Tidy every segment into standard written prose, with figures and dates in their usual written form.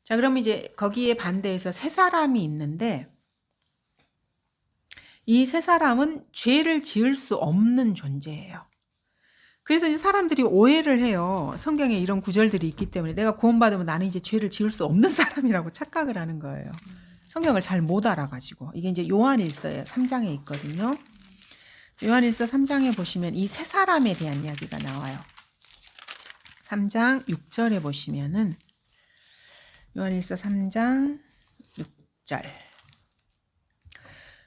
자, 그럼 이제 거기에 반대해서 세 사람이 있는데 이 세 사람은 죄를 지을 수 없는 존재예요. 그래서 이제 사람들이 오해를 해요. 성경에 이런 구절들이 있기 때문에 내가 구원받으면 나는 이제 죄를 지을 수 없는 사람이라고 착각을 하는 거예요. 성경을 잘 못 알아가지고. 이게 이제 요한일서에 3장에 있거든요. 요한일서 3장에 보시면 이 세 사람에 대한 이야기가 나와요. 3장 6절에 보시면은 요한일서 3장 6절.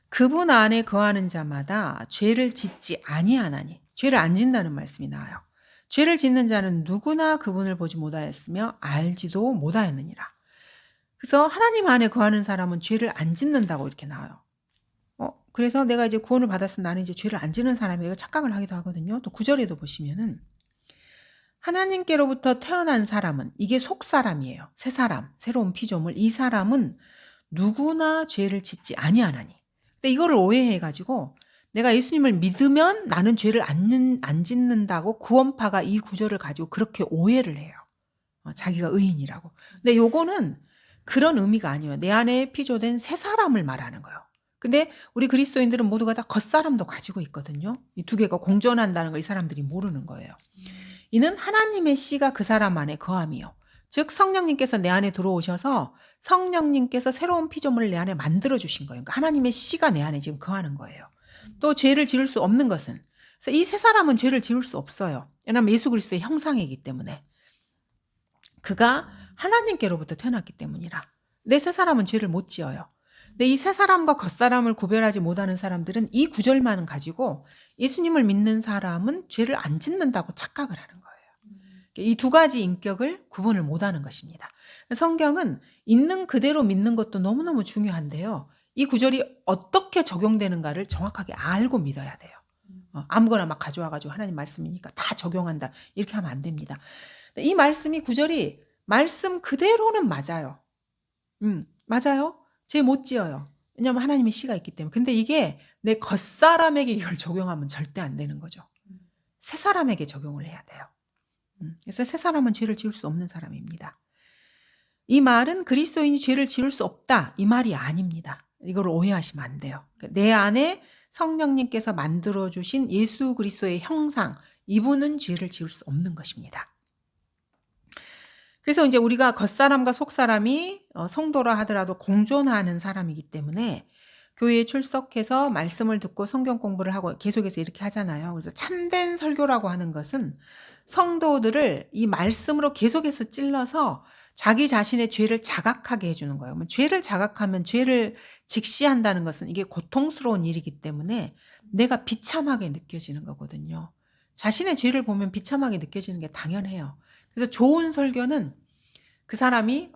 그분 안에 거하는 자마다 죄를 짓지 아니하나니. 죄를 안 짓는다는 말씀이 나와요. 죄를 짓는 자는 누구나 그분을 보지 못하였으며 알지도 못하였느니라. 그래서 하나님 안에 거하는 사람은 죄를 안 짓는다고 이렇게 나와요. 그래서 내가 이제 구원을 받았으면 나는 이제 죄를 안 짓는 사람이라고 착각을 하기도 하거든요. 또 9절에도 보시면은 하나님께로부터 태어난 사람은 이게 속 사람이에요. 새 사람, 새로운 피조물. 이 사람은 누구나 죄를 짓지 아니하나니. 근데 이거를 오해해가지고 내가 예수님을 믿으면 나는 죄를 안 짓는다고 구원파가 이 구절을 가지고 그렇게 오해를 해요. 자기가 의인이라고. 근데 요거는 그런 의미가 아니에요. 내 안에 피조된 새 사람을 말하는 거예요. 근데 우리 그리스도인들은 모두가 다 겉사람도 가지고 있거든요. 이 두 개가 공존한다는 걸 이 사람들이 모르는 거예요. 이는 하나님의 씨가 그 사람 안에 거함이요. 즉 성령님께서 내 안에 들어오셔서 성령님께서 새로운 피조물을 내 안에 만들어 주신 거예요. 그러니까 하나님의 씨가 내 안에 지금 거하는 거예요. 또 죄를 지을 수 없는 것은 그래서 이 세 사람은 죄를 지을 수 없어요. 왜냐하면 예수 그리스도의 형상이기 때문에 그가 하나님께로부터 태어났기 때문이라. 내 세 사람은 죄를 못 지어요. 근데 이 세 사람과 겉사람을 구별하지 못하는 사람들은 이 구절만 가지고 예수님을 믿는 사람은 죄를 안 짓는다고 착각을 하는 거예요. 이 두 가지 인격을 구분을 못하는 것입니다. 성경은 있는 그대로 믿는 것도 너무너무 중요한데요. 이 구절이 어떻게 적용되는가를 정확하게 알고 믿어야 돼요. 아무거나 막 가져와가지고 하나님 말씀이니까 다 적용한다 이렇게 하면 안 됩니다. 이 말씀이 구절이 말씀 그대로는 맞아요. 맞아요. 죄 못 지어요. 왜냐하면 하나님의 씨가 있기 때문에. 근데 이게 내 겉사람에게 이걸 적용하면 절대 안 되는 거죠. 새 사람에게 적용을 해야 돼요. 그래서 새 사람은 죄를 지을 수 없는 사람입니다. 이 말은 그리스도인이 죄를 지을 수 없다 이 말이 아닙니다. 이걸 오해하시면 안 돼요. 내 안에 성령님께서 만들어주신 예수 그리스도의 형상 이분은 죄를 지을 수 없는 것입니다. 그래서 이제 우리가 겉사람과 속사람이 성도라 하더라도 공존하는 사람이기 때문에 교회에 출석해서 말씀을 듣고 성경 공부를 하고 계속해서 이렇게 하잖아요. 그래서 참된 설교라고 하는 것은 성도들을 이 말씀으로 계속해서 찔러서 자기 자신의 죄를 자각하게 해주는 거예요. 죄를 자각하면 죄를 직시한다는 것은 이게 고통스러운 일이기 때문에 내가 비참하게 느껴지는 거거든요. 자신의 죄를 보면 비참하게 느껴지는 게 당연해요. 그래서 좋은 설교는 그 사람이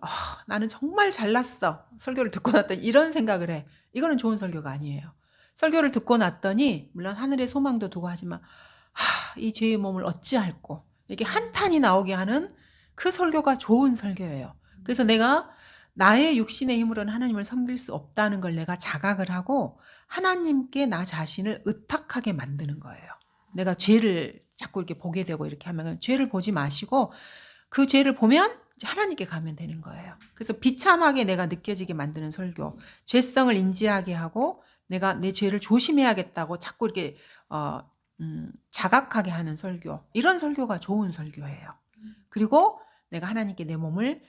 나는 정말 잘났어. 설교를 듣고 났더니 이런 생각을 해. 이거는 좋은 설교가 아니에요. 설교를 듣고 났더니 물론 하늘의 소망도 두고 하지만 이 죄의 몸을 어찌할꼬 이렇게 한탄이 나오게 하는 그 설교가 좋은 설교예요. 그래서 내가 나의 육신의 힘으로는 하나님을 섬길 수 없다는 걸 내가 자각을 하고 하나님께 나 자신을 의탁하게 만드는 거예요. 내가 죄를 자꾸 이렇게 보게 되고 이렇게 하면 죄를 보지 마시고 그 죄를 보면 하나님께 가면 되는 거예요. 그래서 비참하게 내가 느껴지게 만드는 설교, 죄성을 인지하게 하고 내가 내 죄를 조심해야겠다고 자꾸 이렇게 자각하게 하는 설교, 이런 설교가 좋은 설교예요. 그리고 내가 하나님께 내 몸을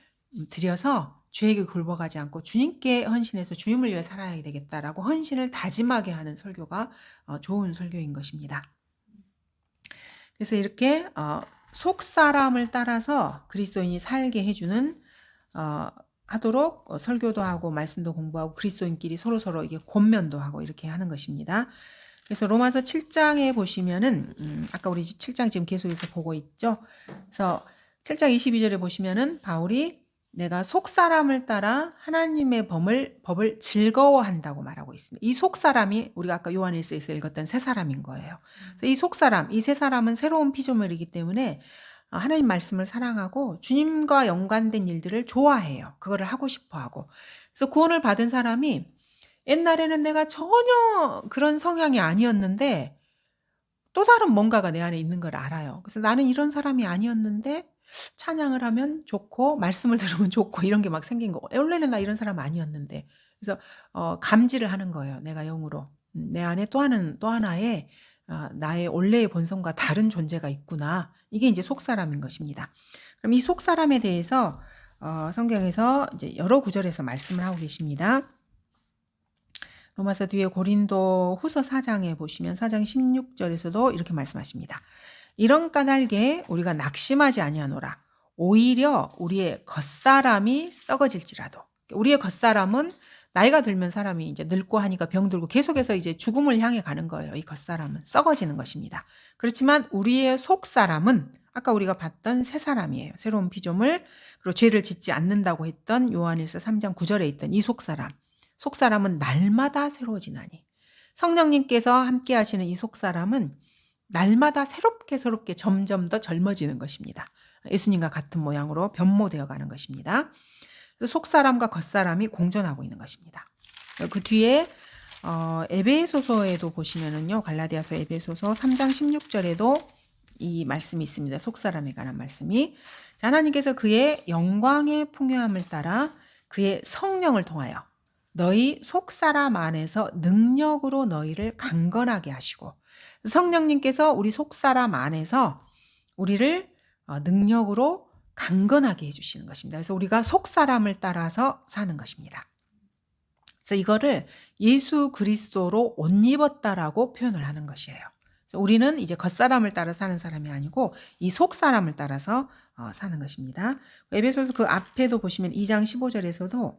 드려서 죄에게 굴복하지 않고 주님께 헌신해서 주님을 위해 살아야 되겠다라고 헌신을 다짐하게 하는 설교가 좋은 설교인 것입니다. 그래서 이렇게 속 사람을 따라서 그리스도인이 살게 해주는 하도록 설교도 하고 말씀도 공부하고 그리스도인끼리 서로 이게 권면도 하고 이렇게 하는 것입니다. 그래서 로마서 7장에 보시면은 아까 우리 7장 지금 계속해서 보고 있죠. 그래서 7장 22절에 보시면은 바울이 내가 속 사람을 따라 하나님의 법을 즐거워한다고 말하고 있습니다. 이 속 사람이 우리가 아까 요한일서에서 읽었던 새 사람인 거예요. 그래서 이 속 사람, 이 새 사람은 새로운 피조물이기 때문에 하나님 말씀을 사랑하고 주님과 연관된 일들을 좋아해요. 그거를 하고 싶어하고. 그래서 구원을 받은 사람이 옛날에는 내가 전혀 그런 성향이 아니었는데 또 다른 뭔가가 내 안에 있는 걸 알아요. 그래서 나는 이런 사람이 아니었는데 찬양을 하면 좋고 말씀을 들으면 좋고 이런 게 막 생긴 거. 원래는 나 이런 사람 아니었는데. 그래서 감지를 하는 거예요. 내가 영으로. 내 안에 또 하나의 나의 원래의 본성과 다른 존재가 있구나. 이게 이제 속사람인 것입니다. 그럼 이 속사람에 대해서 성경에서 이제 여러 구절에서 말씀을 하고 계십니다. 로마서 뒤에 고린도 후서 4장에 보시면 4장 16절에서도 이렇게 말씀하십니다. 이런 까닭에 우리가 낙심하지 아니하노라. 오히려 우리의 겉사람이 썩어질지라도. 우리의 겉사람은 나이가 들면 사람이 이제 늙고 하니까 병들고 계속해서 이제 죽음을 향해 가는 거예요. 이 겉사람은 썩어지는 것입니다. 그렇지만 우리의 속사람은 아까 우리가 봤던 새 사람이에요. 새로운 피조물, 그리고 죄를 짓지 않는다고 했던 요한일서 3장 9절에 있던 이 속사람. 속사람은 날마다 새로워지나니. 성령님께서 함께 하시는 이 속사람은 날마다 새롭게 점점 더 젊어지는 것입니다. 예수님과 같은 모양으로 변모되어 가는 것입니다. 속사람과 겉사람이 공존하고 있는 것입니다. 그 뒤에 에베소서에도 보시면은요, 갈라디아서 에베소서 3장 16절에도 이 말씀이 있습니다. 속사람에 관한 말씀이. 자, 하나님께서 그의 영광의 풍요함을 따라 그의 성령을 통하여 너희 속사람 안에서 능력으로 너희를 강건하게 하시고, 성령님께서 우리 속사람 안에서 우리를 능력으로 강건하게 해주시는 것입니다. 그래서 우리가 속사람을 따라서 사는 것입니다. 그래서 이거를 예수 그리스도로 옷 입었다라고 표현을 하는 것이에요. 그래서 우리는 이제 겉사람을 따라 사는 사람이 아니고 이 속사람을 따라서 사는 것입니다. 에베소서 그 앞에도 보시면 2장 15절에서도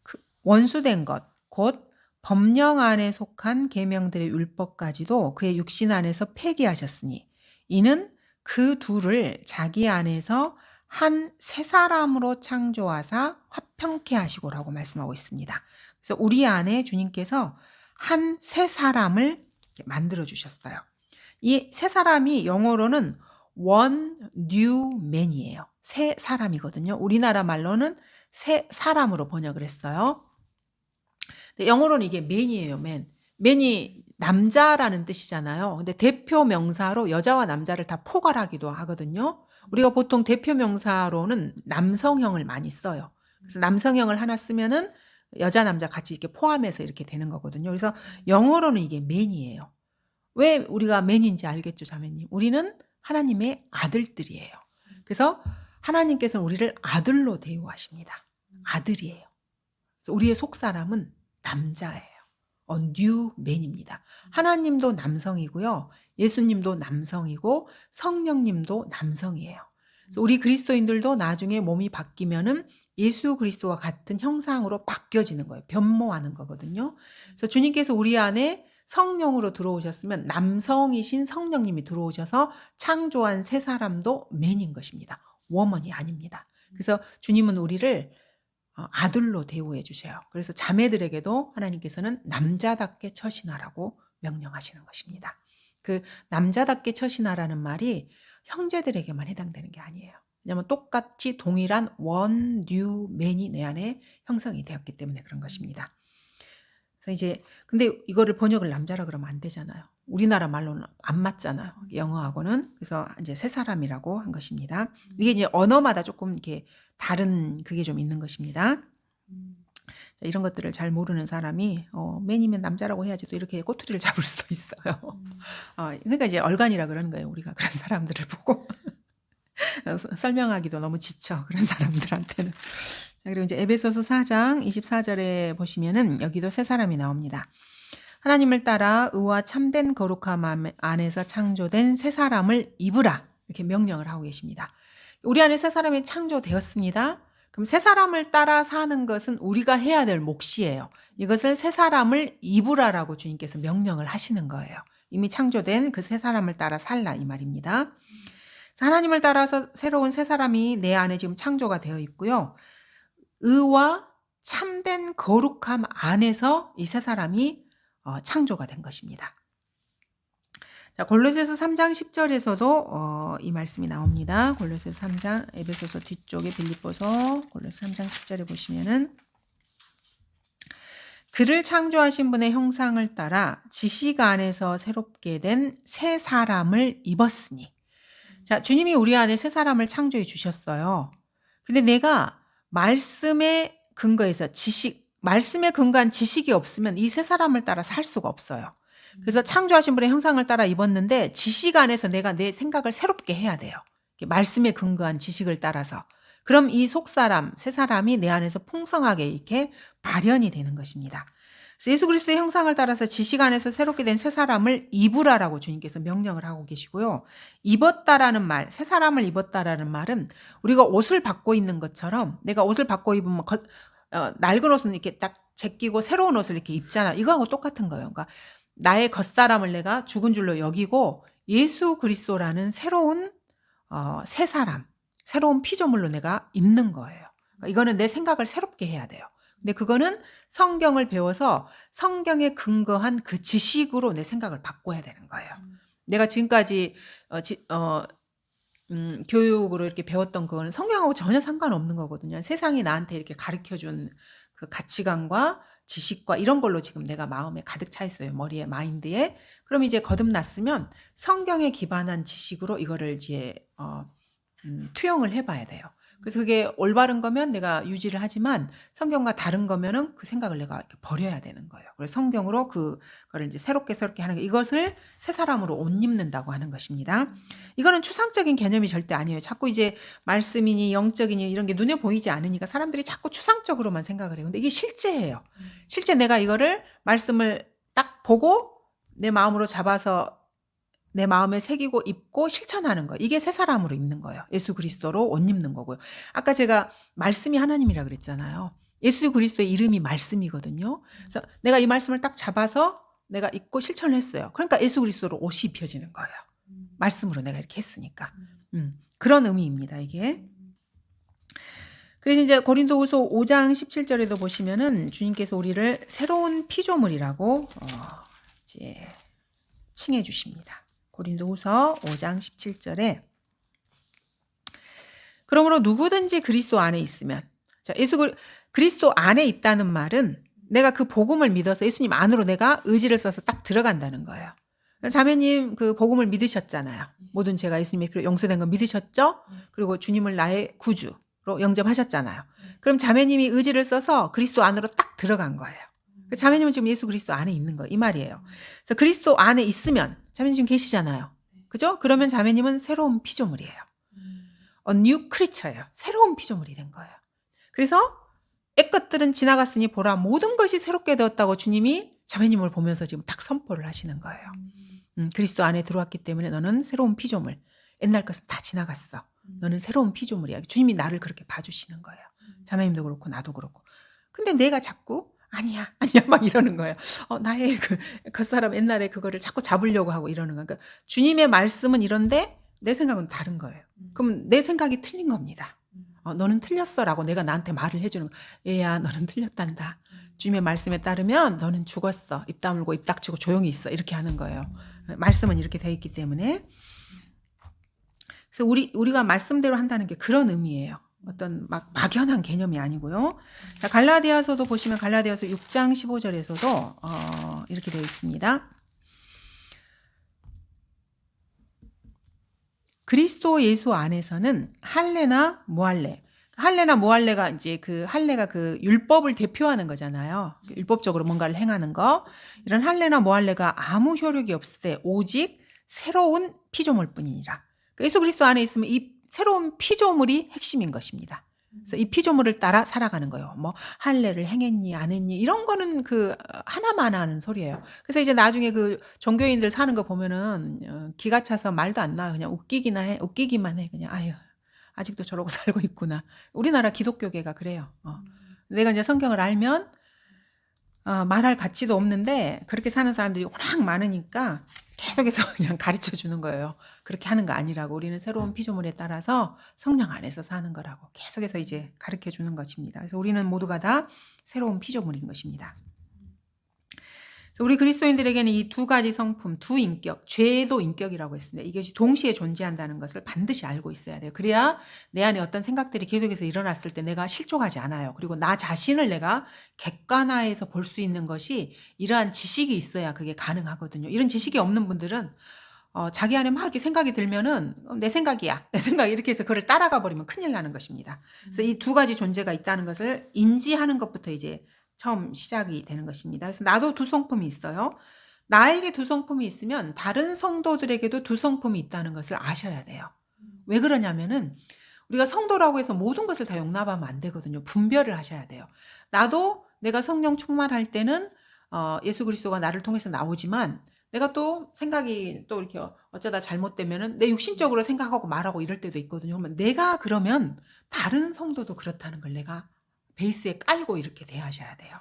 그 원수된 것, 곧 법령 안에 속한 계명들의 율법까지도 그의 육신 안에서 폐기하셨으니 이는 그 둘을 자기 안에서 한 새 사람으로 창조하사 화평케 하시고라고 말씀하고 있습니다. 그래서 우리 안에 주님께서 한 새 사람을 만들어 주셨어요. 이 새 사람이 영어로는 one new man이에요. 새 사람이거든요. 우리나라 말로는 새 사람으로 번역을 했어요. 영어로는 이게 man이에요. man이 남자라는 뜻이잖아요. 근데 대표 명사로 여자와 남자를 다 포괄하기도 하거든요. 우리가 보통 대표 명사로는 남성형을 많이 써요. 그래서 남성형을 하나 쓰면은 여자 남자 같이 이렇게 포함해서 이렇게 되는 거거든요. 그래서 영어로는 이게 man이에요. 왜 우리가 man인지 알겠죠, 자매님? 우리는 하나님의 아들들이에요. 그래서 하나님께서는 우리를 아들로 대우하십니다. 아들이에요. 그래서 우리의 속사람은 남자예요. new man입니다. 하나님도 남성이고요. 예수님도 남성이고 성령님도 남성이에요. 그래서 우리 그리스도인들도 나중에 몸이 바뀌면은 예수 그리스도와 같은 형상으로 바뀌어지는 거예요. 변모하는 거거든요. 그래서 주님께서 우리 안에 성령으로 들어오셨으면 남성이신 성령님이 들어오셔서 창조한 새 사람도 맨인 것입니다. 워먼이 아닙니다. 그래서 주님은 우리를 아들로 대우해 주셔요. 그래서 자매들에게도 하나님께서는 남자답게 처신하라고 명령하시는 것입니다. 그 남자답게 처신하라는 말이 형제들에게만 해당되는 게 아니에요. 왜냐하면 똑같이 동일한 one new man이 내 안에 형성이 되었기 때문에 그런 것입니다. 그래서 이제 근데 이거를 번역을 남자라 그러면 안 되잖아요. 우리나라 말로는 안 맞잖아요. 영어하고는. 그래서 이제 새 사람이라고 한 것입니다. 이게 이제 언어마다 조금 이렇게 다른 그게 좀 있는 것입니다. 자, 이런 것들을 잘 모르는 사람이 맨이면 남자라고 해야지 또 이렇게 꼬투리를 잡을 수도 있어요. 그러니까 이제 얼간이라 그러는 거예요. 우리가 그런 사람들을 보고 설명하기도 너무 지쳐, 그런 사람들한테는. 자, 그리고 이제 에베소서 4장 24절에 보시면은 여기도 새 사람이 나옵니다. 하나님을 따라 의와 참된 거룩함 안에서 창조된 새 사람을 입으라, 이렇게 명령을 하고 계십니다. 우리 안에 새 사람이 창조되었습니다. 그럼 새 사람을 따라 사는 것은 우리가 해야 될 몫이에요. 이것을 새 사람을 입으라라고 주님께서 명령을 하시는 거예요. 이미 창조된 그 새 사람을 따라 살라, 이 말입니다. 하나님을 따라서 새로운 새 사람이 내 안에 지금 창조가 되어 있고요. 의와 참된 거룩함 안에서 이 새 사람이 창조가 된 것입니다. 자, 골로새서 3장 10절에서도 이 말씀이 나옵니다. 골로새서 3장, 에베소서 뒤쪽에 빌립보서, 골로새 3장 10절에 보시면은 그를 창조하신 분의 형상을 따라 지식 안에서 새롭게 된 새 사람을 입었으니. 자, 주님이 우리 안에 새 사람을 창조해 주셨어요. 근데 내가 말씀에 근거해서 말씀에 근거한 지식이 없으면 이 새 사람을 따라 살 수가 없어요. 그래서 창조하신 분의 형상을 따라 입었는데 지식 안에서 내가 내 생각을 새롭게 해야 돼요. 말씀에 근거한 지식을 따라서. 그럼 이 속사람, 새 사람이 내 안에서 풍성하게 이렇게 발현이 되는 것입니다. 그래서 예수 그리스도의 형상을 따라서 지식 안에서 새롭게 된 새 사람을 입으라라고 주님께서 명령을 하고 계시고요. 입었다라는 말, 새 사람을 입었다라는 말은 우리가 옷을 받고 있는 것처럼 내가 옷을 받고 입으면 낡은 옷은 이렇게 딱 제끼고 새로운 옷을 이렇게 입잖아. 이거하고 똑같은 거예요. 그러니까 나의 겉사람을 내가 죽은 줄로 여기고 예수 그리스도라는 새로운 새 사람, 새로운 피조물로 내가 입는 거예요. 그러니까 이거는 내 생각을 새롭게 해야 돼요. 근데 그거는 성경을 배워서 성경에 근거한 그 지식으로 내 생각을 바꿔야 되는 거예요. 내가 지금까지 교육으로 이렇게 배웠던 그거는 성경하고 전혀 상관없는 거거든요. 세상이 나한테 이렇게 가르쳐준 그 가치관과 지식과 이런 걸로 지금 내가 마음에 가득 차 있어요. 머리에, 마인드에. 그럼 이제 거듭났으면 성경에 기반한 지식으로 이거를 이제 투영을 해봐야 돼요. 그래서 그게 올바른 거면 내가 유지를 하지만 성경과 다른 거면은 그 생각을 내가 이렇게 버려야 되는 거예요. 그래서 성경으로 그거를 이제 새롭게 하는 거, 이것을 새 사람으로 옷 입는다고 하는 것입니다. 이거는 추상적인 개념이 절대 아니에요. 자꾸 이제 말씀이니 영적이니 이런 게 눈에 보이지 않으니까 사람들이 자꾸 추상적으로만 생각을 해요. 근데 이게 실제예요. 실제 내가 이거를 말씀을 딱 보고 내 마음으로 잡아서 내 마음에 새기고 입고 실천하는 거. 이게 새 사람으로 입는 거예요. 예수 그리스도로 옷 입는 거고요. 아까 제가 말씀이 하나님이라 그랬잖아요. 예수 그리스도의 이름이 말씀이거든요. 그래서 내가 이 말씀을 딱 잡아서 내가 입고 실천을 했어요. 그러니까 예수 그리스도로 옷이 입혀지는 거예요. 말씀으로 내가 이렇게 했으니까. 그런 의미입니다, 이게. 그래서 이제 고린도후서 5장 17절에도 보시면은 주님께서 우리를 새로운 피조물이라고 이제 칭해 주십니다. 고린도후서 5장 17절에 그러므로 누구든지 그리스도 안에 있으면, 자, 그리스도 안에 있다는 말은 내가 그 복음을 믿어서 예수님 안으로 내가 의지를 써서 딱 들어간다는 거예요. 자매님 그 복음을 믿으셨잖아요. 모든 죄가 예수님의 피로 용서된 거 믿으셨죠? 그리고 주님을 나의 구주로 영접하셨잖아요. 그럼 자매님이 의지를 써서 그리스도 안으로 딱 들어간 거예요. 자매님은 지금 예수 그리스도 안에 있는 거예요. 이 말이에요. 그래서 그리스도 안에 있으면, 자매님 지금 계시잖아요. 그죠? 그러면 자매님은 새로운 피조물이에요. A new creature예요. 새로운 피조물이 된 거예요. 그래서 옛것들은 지나갔으니 보라 모든 것이 새롭게 되었다고 주님이 자매님을 보면서 지금 딱 선포를 하시는 거예요. 그리스도 안에 들어왔기 때문에 너는 새로운 피조물. 옛날 것은 다 지나갔어. 너는 새로운 피조물이야. 주님이 나를 그렇게 봐주시는 거예요. 자매님도 그렇고 나도 그렇고. 근데 내가 자꾸 아니야 막 이러는 거예요. 나의 그 겉사람 옛날에 그거를 자꾸 잡으려고 하고 이러는 거예요. 그러니까 주님의 말씀은 이런데 내 생각은 다른 거예요. 그럼 내 생각이 틀린 겁니다. 너는 틀렸어라고 내가 나한테 말을 해주는 거예요. 얘야 너는 틀렸단다. 주님의 말씀에 따르면 너는 죽었어. 입 다물고 입 닥치고 조용히 있어. 이렇게 하는 거예요. 말씀은 이렇게 되어 있기 때문에. 그래서 우리가 말씀대로 한다는 게 그런 의미예요. 어떤 막연한 개념이 아니고요. 자, 갈라디아서도 보시면 갈라디아서 6장 15절에서도 이렇게 되어 있습니다. 그리스도 예수 안에서는 할례나 모할례. 할례나 모할례가 이제 그 할례가 그 율법을 대표하는 거잖아요. 율법적으로 뭔가를 행하는 거. 이런 할례나 모할례가 아무 효력이 없을 때 오직 새로운 피조물뿐이니라. 예수 그리스도 안에 있으면 이 새로운 피조물이 핵심인 것입니다. 그래서 이 피조물을 따라 살아가는 거예요. 뭐 할례를 행했니 안 했니 이런 거는 그 하나만 하는 소리예요. 그래서 이제 나중에 그 종교인들 사는 거 보면은 기가 차서 말도 안 나요. 그냥 웃기기만 해. 그냥 아유 아직도 저러고 살고 있구나. 우리나라 기독교계가 그래요. 내가 이제 성경을 알면 말할 가치도 없는데 그렇게 사는 사람들이 워낙 많으니까 계속해서 그냥 가르쳐 주는 거예요. 그렇게 하는 거 아니라고. 우리는 새로운 피조물에 따라서 성령 안에서 사는 거라고 계속해서 이제 가르쳐 주는 것입니다. 그래서 우리는 모두가 다 새로운 피조물인 것입니다. 그래서 우리 그리스도인들에게는 이 두 가지 성품, 두 인격, 죄도 인격이라고 했습니다. 이것이 동시에 존재한다는 것을 반드시 알고 있어야 돼요. 그래야 내 안에 어떤 생각들이 계속해서 일어났을 때 내가 실족하지 않아요. 그리고 나 자신을 내가 객관화해서 볼 수 있는 것이 이러한 지식이 있어야 그게 가능하거든요. 이런 지식이 없는 분들은 자기 안에 막 이렇게 생각이 들면은 내 생각이야. 내 생각 이렇게 해서 그걸 따라가 버리면 큰일 나는 것입니다. 그래서 이 두 가지 존재가 있다는 것을 인지하는 것부터 이제 처음 시작이 되는 것입니다. 그래서 나도 두 성품이 있어요. 나에게 두 성품이 있으면 다른 성도들에게도 두 성품이 있다는 것을 아셔야 돼요. 왜 그러냐면은 우리가 성도라고 해서 모든 것을 다 용납하면 안 되거든요. 분별을 하셔야 돼요. 나도 내가 성령 충만할 때는 예수 그리스도가 나를 통해서 나오지만 내가 또 생각이 또 이렇게 어쩌다 잘못되면은 내 육신적으로 생각하고 말하고 이럴 때도 있거든요. 그러면 내가 그러면 다른 성도도 그렇다는 걸 내가 베이스에 깔고 이렇게 대하셔야 돼요.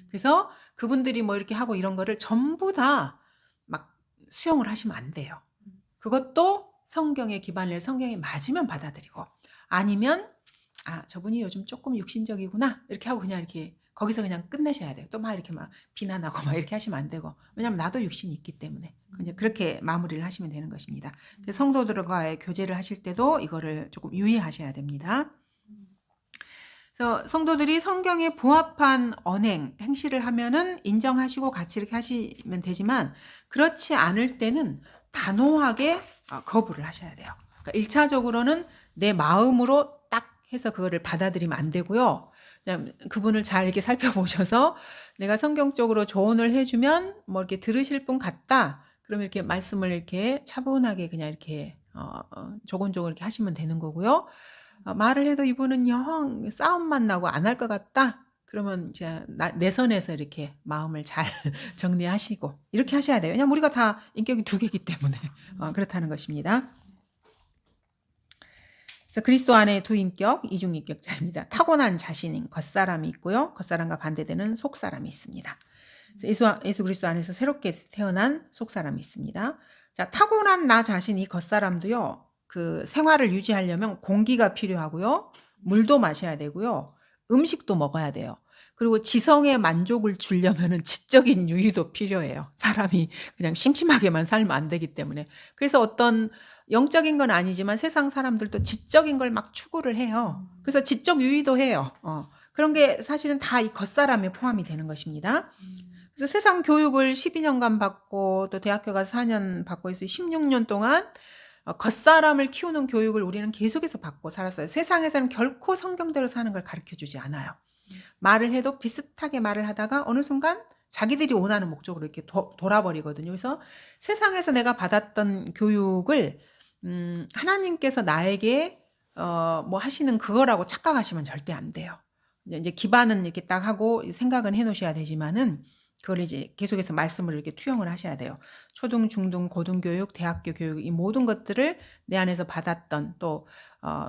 그래서 그분들이 뭐 이렇게 하고 이런 거를 전부 다 막 수용을 하시면 안 돼요. 그것도 성경에 기반을 성경에 맞으면 받아들이고 아니면 저분이 요즘 조금 육신적이구나 이렇게 하고 그냥 이렇게 거기서 그냥 끝내셔야 돼요. 또 막 이렇게 막 비난하고 막 이렇게 하시면 안 되고 왜냐하면 나도 육신이 있기 때문에 이제 그렇게 마무리를 하시면 되는 것입니다. 성도들과의 교제를 하실 때도 이거를 조금 유의하셔야 됩니다. 그래서 성도들이 성경에 부합한 언행, 행실을 하면은 인정하시고 같이 이렇게 하시면 되지만 그렇지 않을 때는 단호하게 거부를 하셔야 돼요. 그러니까 1차적으로는 내 마음으로 딱 해서 그거를 받아들이면 안 되고요. 그냥 그분을 잘 이렇게 살펴보셔서 내가 성경적으로 조언을 해주면 뭐 이렇게 들으실 분 같다. 그러면 이렇게 말씀을 이렇게 차분하게 그냥 이렇게 조곤조곤 이렇게 하시면 되는 거고요. 말을 해도 이분은 영 싸움만 나고 안 할 것 같다. 그러면 이제 내 선에서 이렇게 마음을 잘 정리하시고 이렇게 하셔야 돼요. 왜냐면 우리가 다 인격이 두 개이기 때문에 그렇다는 것입니다. 그래서 그리스도 안에 두 인격, 이중인격자입니다. 타고난 자신인 겉사람이 있고요. 겉사람과 반대되는 속사람이 있습니다. 예수 그리스도 안에서 새롭게 태어난 속사람이 있습니다. 자, 타고난 나 자신이 겉사람도요. 그 생활을 유지하려면 공기가 필요하고요. 물도 마셔야 되고요. 음식도 먹어야 돼요. 그리고 지성의 만족을 주려면은 지적인 유의도 필요해요. 사람이 그냥 심심하게만 살면 안 되기 때문에. 그래서 어떤 영적인 건 아니지만 세상 사람들도 지적인 걸 막 추구를 해요. 그래서 지적 유의도 해요. 그런 게 사실은 다 이 겉사람에 포함이 되는 것입니다. 그래서 세상 교육을 12년간 받고 또 대학교 가서 4년 받고 해서 16년 동안 겉사람을 키우는 교육을 우리는 계속해서 받고 살았어요. 세상에서는 결코 성경대로 사는 걸 가르쳐주지 않아요. 말을 해도 비슷하게 말을 하다가 어느 순간 자기들이 원하는 목적으로 이렇게 돌아버리거든요. 그래서 세상에서 내가 받았던 교육을 하나님께서 나에게 뭐 하시는 그거라고 착각하시면 절대 안 돼요. 이제 기반은 이렇게 딱 하고 생각은 해놓으셔야 되지만은 그걸 이제 계속해서 말씀을 이렇게 투영을 하셔야 돼요. 초등, 중등, 고등교육, 대학교 교육 이 모든 것들을 내 안에서 받았던 또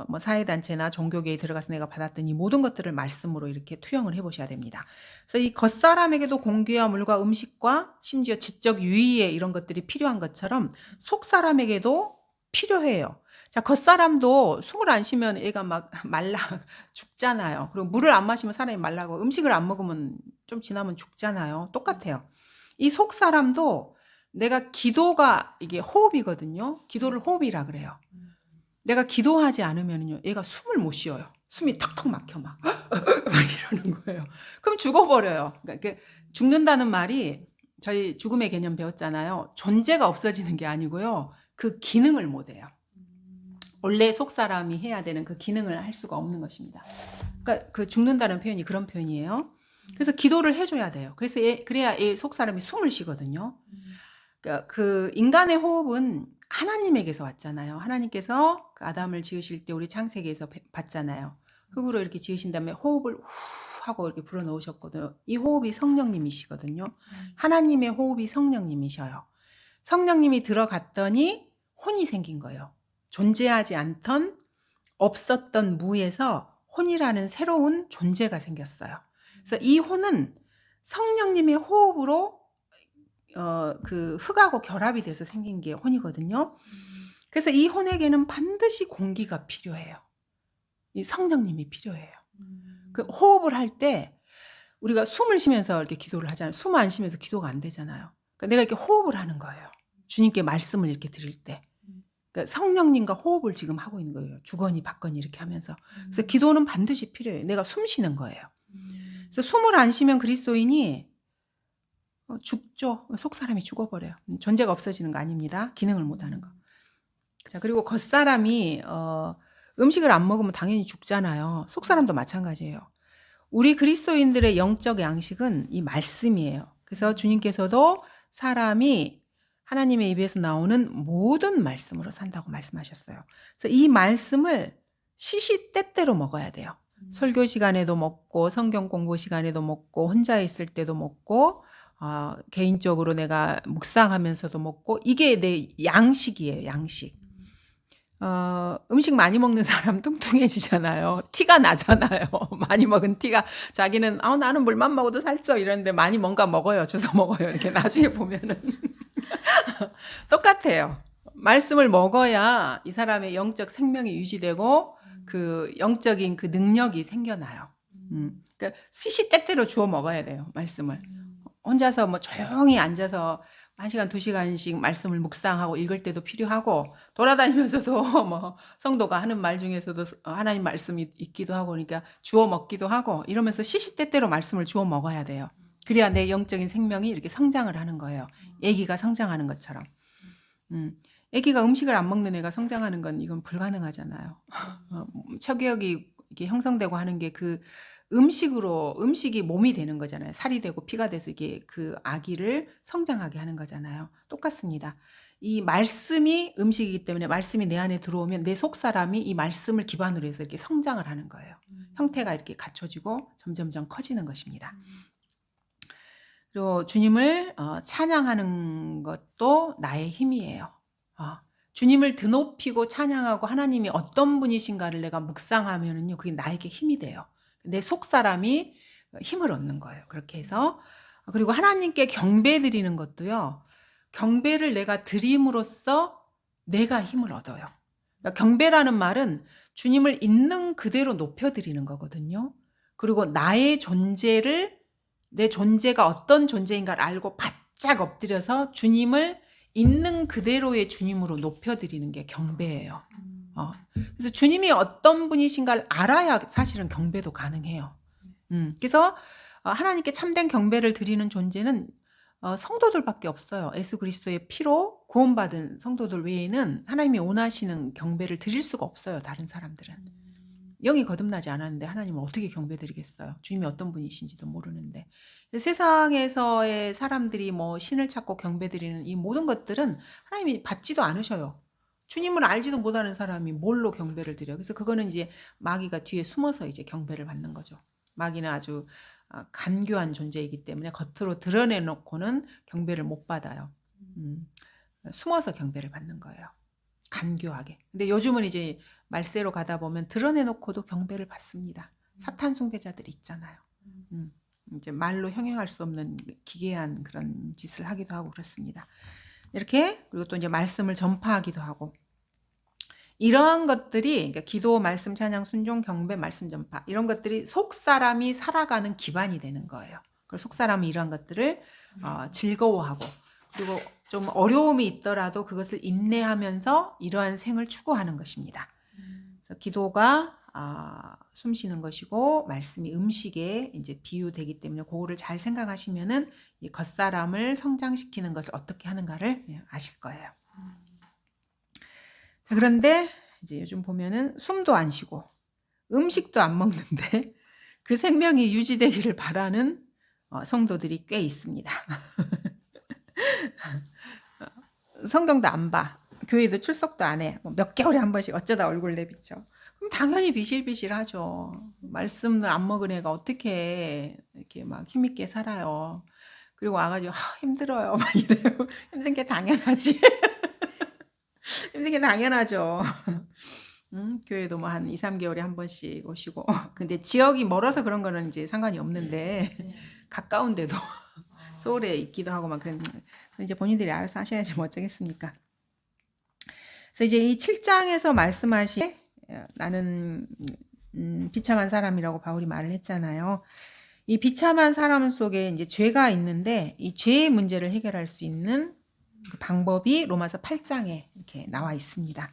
뭐 사회단체나 종교계에 들어가서 내가 받았던 이 모든 것들을 말씀으로 이렇게 투영을 해보셔야 됩니다. 그래서 이 겉사람에게도 공기와 물과 음식과 심지어 지적 유의에 이런 것들이 필요한 것처럼 속사람에게도 필요해요. 자, 겉사람도 숨을 안 쉬면 얘가 막 말라 죽잖아요. 그리고 물을 안 마시면 사람이 말라고 음식을 안 먹으면 좀 지나면 죽잖아요. 똑같아요. 이 속사람도 내가 기도가 이게 호흡이거든요. 기도를 호흡이라 그래요. 내가 기도하지 않으면요, 얘가 숨을 못 쉬어요. 숨이 턱턱 막혀 막 이러는 거예요. 그럼 죽어버려요. 그러니까 죽는다는 말이 저희 죽음의 개념 배웠잖아요. 존재가 없어지는 게 아니고요. 그 기능을 못 해요. 원래 속사람이 해야 되는 그 기능을 할 수가 없는 것입니다. 그러니까 그 죽는다는 표현이 그런 표현이에요. 그래서 기도를 해줘야 돼요. 그래서 그래야 속사람이 숨을 쉬거든요. 그러니까 그 인간의 호흡은 하나님에게서 왔잖아요. 하나님께서 그 아담을 지으실 때 우리 창세기에서 봤잖아요. 흙으로 이렇게 지으신 다음에 호흡을 후 하고 이렇게 불어넣으셨거든요. 이 호흡이 성령님이시거든요. 하나님의 호흡이 성령님이셔요. 성령님이 들어갔더니 혼이 생긴 거예요. 존재하지 않던 없었던 무에서 혼이라는 새로운 존재가 생겼어요. 그래서 이 혼은 성령님의 호흡으로 그 흙하고 결합이 돼서 생긴 게 혼이거든요. 그래서 이 혼에게는 반드시 공기가 필요해요. 이 성령님이 필요해요. 그 호흡을 할 때 우리가 숨을 쉬면서 이렇게 기도를 하잖아요. 숨 안 쉬면서 기도가 안 되잖아요. 그러니까 내가 이렇게 호흡을 하는 거예요. 주님께 말씀을 이렇게 드릴 때. 그러니까 성령님과 호흡을 지금 하고 있는 거예요. 주거니 받거니 이렇게 하면서. 그래서 기도는 반드시 필요해요. 내가 숨 쉬는 거예요. 그래서 숨을 안 쉬면 그리스도인이 죽죠. 속 사람이 죽어버려요. 존재가 없어지는 거 아닙니다. 기능을 못하는 거. 자, 그리고 겉사람이 음식을 안 먹으면 당연히 죽잖아요. 속 사람도 마찬가지예요. 우리 그리스도인들의 영적 양식은 이 말씀이에요. 그래서 주님께서도 사람이 하나님의 입에서 나오는 모든 말씀으로 산다고 말씀하셨어요. 그래서 이 말씀을 시시때때로 먹어야 돼요. 설교 시간에도 먹고 성경 공부 시간에도 먹고 혼자 있을 때도 먹고 개인적으로 내가 묵상하면서도 먹고 이게 내 양식이에요. 양식. 음식 많이 먹는 사람 뚱뚱해지잖아요. 티가 나잖아요. 많이 먹은 티가. 자기는 나는 물만 먹어도 살쪄 이러는데 많이 뭔가 먹어요. 주워 먹어요. 이렇게 나중에 보면은 똑같아요. 말씀을 먹어야 이 사람의 영적 생명이 유지되고 그 영적인 그 능력이 생겨나요. 그러니까 시시때때로 주워 먹어야 돼요. 말씀을. 혼자서 뭐 조용히 앉아서 1시간, 2시간씩 말씀을 묵상하고 읽을 때도 필요하고 돌아다니면서도 뭐 성도가 하는 말 중에서도 하나님 말씀이 있기도 하고 그러니까 주워 먹기도 하고 이러면서 시시때때로 말씀을 주워 먹어야 돼요. 그래야 내 영적인 생명이 이렇게 성장을 하는 거예요. 애기가 성장하는 것처럼. 애기가 음식을 안 먹는 애가 성장하는 건 이건 불가능하잖아요. 척역이 이게 형성되고 하는 게 그 음식이 몸이 되는 거잖아요. 살이 되고 피가 돼서 이게 그 아기를 성장하게 하는 거잖아요. 똑같습니다. 이 말씀이 음식이기 때문에 말씀이 내 안에 들어오면 내 속 사람이 이 말씀을 기반으로 해서 이렇게 성장을 하는 거예요. 형태가 이렇게 갖춰지고 점점점 커지는 것입니다. 그리고 주님을 찬양하는 것도 나의 힘이에요. 주님을 드높이고 찬양하고 하나님이 어떤 분이신가를 내가 묵상하면은요, 그게 나에게 힘이 돼요. 내 속 사람이 힘을 얻는 거예요. 그렇게 해서 그리고 하나님께 경배 드리는 것도요. 경배를 내가 드림으로써 내가 힘을 얻어요. 그러니까 경배라는 말은 주님을 있는 그대로 높여 드리는 거거든요. 그리고 나의 존재를 내 존재가 어떤 존재인가를 알고 바짝 엎드려서 주님을 있는 그대로의 주님으로 높여드리는 게 경배예요. 그래서 주님이 어떤 분이신가를 알아야 사실은 경배도 가능해요. 그래서 하나님께 참된 경배를 드리는 존재는 성도들밖에 없어요. 예수 그리스도의 피로 구원받은 성도들 외에는 하나님이 원하시는 경배를 드릴 수가 없어요. 다른 사람들은. 영이 거듭나지 않았는데 하나님을 어떻게 경배드리겠어요? 주님이 어떤 분이신지도 모르는데. 세상에서의 사람들이 뭐 신을 찾고 경배드리는 이 모든 것들은 하나님이 받지도 않으셔요. 주님을 알지도 못하는 사람이 뭘로 경배를 드려요? 그래서 그거는 이제 마귀가 뒤에 숨어서 이제 경배를 받는 거죠. 마귀는 아주 간교한 존재이기 때문에 겉으로 드러내놓고는 경배를 못 받아요. 숨어서 경배를 받는 거예요. 간교하게. 근데 요즘은 이제 말세로 가다 보면 드러내놓고도 경배를 받습니다. 사탄 숭배자들이 있잖아요. 이제 말로 형용할 수 없는 기괴한 그런 짓을 하기도 하고 그렇습니다. 이렇게 그리고 또 이제 말씀을 전파하기도 하고 이러한 것들이 그러니까 기도, 말씀, 찬양, 순종, 경배, 말씀 전파 이런 것들이 속 사람이 살아가는 기반이 되는 거예요. 그리고 속 사람이 이러한 것들을 즐거워하고 그리고 좀 어려움이 있더라도 그것을 인내하면서 이러한 생을 추구하는 것입니다. 그래서 기도가 숨 쉬는 것이고 말씀이 음식에 이제 비유되기 때문에 그거를 잘 생각하시면은 이 겉사람을 성장시키는 것을 어떻게 하는가를 아실 거예요. 자, 그런데 이제 요즘 보면은 숨도 안 쉬고 음식도 안 먹는데 그 생명이 유지되기를 바라는 성도들이 꽤 있습니다. 성경도 안 봐. 교회도 출석도 안 해. 몇 개월에 한 번씩 어쩌다 얼굴 내비쳐. 그럼 당연히 비실비실하죠. 말씀을 안 먹은 애가 어떻게 이렇게 막 힘있게 살아요. 그리고 와가지고 힘들어요. 막 이래요. 힘든 게 당연하지. 힘든 게 당연하죠. 교회도 뭐 한 2, 3개월에 한 번씩 오시고. 근데 지역이 멀어서 그런 거는 이제 상관이 없는데 가까운데도 서울에 있기도 하고 막 그런 이제 본인들이 알아서 하셔야지 뭐 어쩌겠습니까. 그래서 이제 이 7장에서 말씀하신 나는 비참한 사람이라고 바울이 말을 했잖아요. 이 비참한 사람 속에 이제 죄가 있는데 이 죄의 문제를 해결할 수 있는 그 방법이 로마서 8장에 이렇게 나와 있습니다.